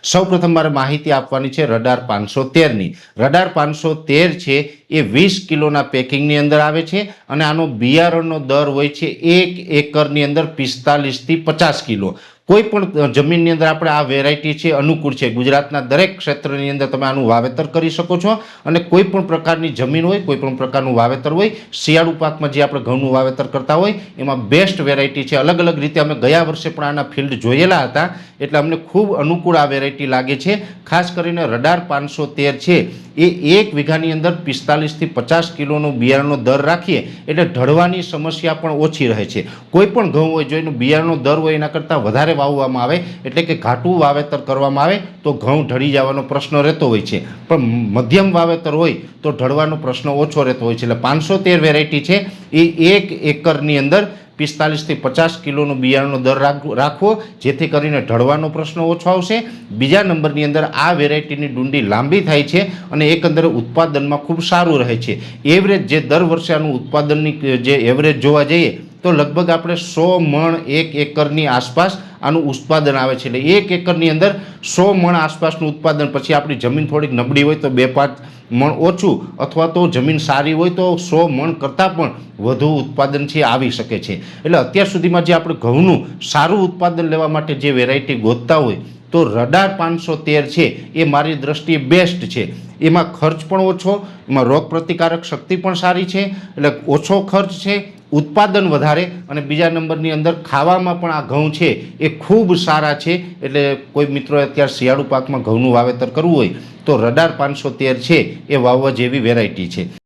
સૌપ્રથમ મારે માહિતી આપવાની છે રડાર 513ની। રડાર 513 છે એ 20 કિલોના પેકિંગની અંદર આવે છે અને આનો બિયારણનો દર હોય છે 1 એકરની અંદર 45 થી 50 કિલો। કોઈ પણ જમીનની અંદર આપણે આ વેરાયટી છે અનુકૂળ છે। ગુજરાતના દરેક ક્ષેત્રની અંદર તમે આનું વાવેતર કરી શકો છો અને કોઈ પણ પ્રકારની જમીન હોય, કોઈ પણ પ્રકારનું વાવેતર હોય, શિયાળુ પાકમાં જે આપણે ઘઉંનું વાવેતર કરતા હોય એમાં બેસ્ટ વેરાયટી છે। અલગ અલગ રીતે અમે ગયા વર્ષે પણ આના ફિલ્ડ જોયેલા હતા એટલે અમને ખૂબ અનુકૂળ આ વેરાયટી લાગે છે। ખાસ કરીને રડાર 513 છે એ 1 વીઘાની અંદર 45 થી 50 કિલોનો બિયારણનો દર રાખીએ એટલે ઢળવાની સમસ્યા પણ ઓછી રહે છે। કોઈ પણ ઘઉં હોય જો એનો બિયારણનો દર હોય એના કરતાં વધારે વાવવામાં આવે એટલે કે ઘાટું વાવેતર કરવામાં આવે તો ઘઉં ઢળી જવાનો પ્રશ્ન રહેતો હોય છે, પણ મધ્યમ વાવેતર હોય તો ઢળવાનો પ્રશ્ન ઓછો રહેતો હોય છે। એટલે 513 વેરાયટી છે એ 1 એકરની અંદર 45 થી 50 કિલોનો બિયારણનો દર રાખવો જેથી કરીને ઢળવાનો પ્રશ્ન ઓછો આવશે। બીજા નંબરની અંદર આ વેરાયટીની ડુંડી લાંબી થાય છે અને એકંદરે ઉત્પાદનમાં ખૂબ સારું રહે છે। એવરેજ જે દર વર્ષે આનું ઉત્પાદનની જે એવરેજ જોવા જઈએ તો લગભગ આપણે 100 મણ 1 એકરની આસપાસ આનું ઉત્પાદન આવે છે। એટલે 1 એકરની અંદર 100 મણ આસપાસનું ઉત્પાદન। પછી આપણી જમીન થોડીક નબળી હોય તો 2-5 મણ ઓછું અથવા તો જમીન સારી હોય તો 100 મણ કરતાં પણ વધુ ઉત્પાદન છે આવી શકે છે। એટલે અત્યાર સુધીમાં જે આપણે ઘઉંનું સારું ઉત્પાદન લેવા માટે જે વેરાયટી ગોતતા હોય તો રડાર 513 છે એ મારી દ્રષ્ટિએ બેસ્ટ છે। એમાં ખર્ચ પણ ઓછો, એમાં રોગ પ્રતિકારક શક્તિ પણ સારી છે, એટલે ઓછો ખર્ચ છે, ઉત્પાદન વધારે અને બીજા નંબરની અંદર ખાવામાં પણ આ ઘઉં છે એ ખૂબ સારા છે। એટલે કોઈ મિત્રોએ અત્યારે શિયાળુ પાકમાં ઘઉંનું વાવેતર કરવું હોય તો રડાર 513 છે એ વાવવા જેવી વેરાયટી છે।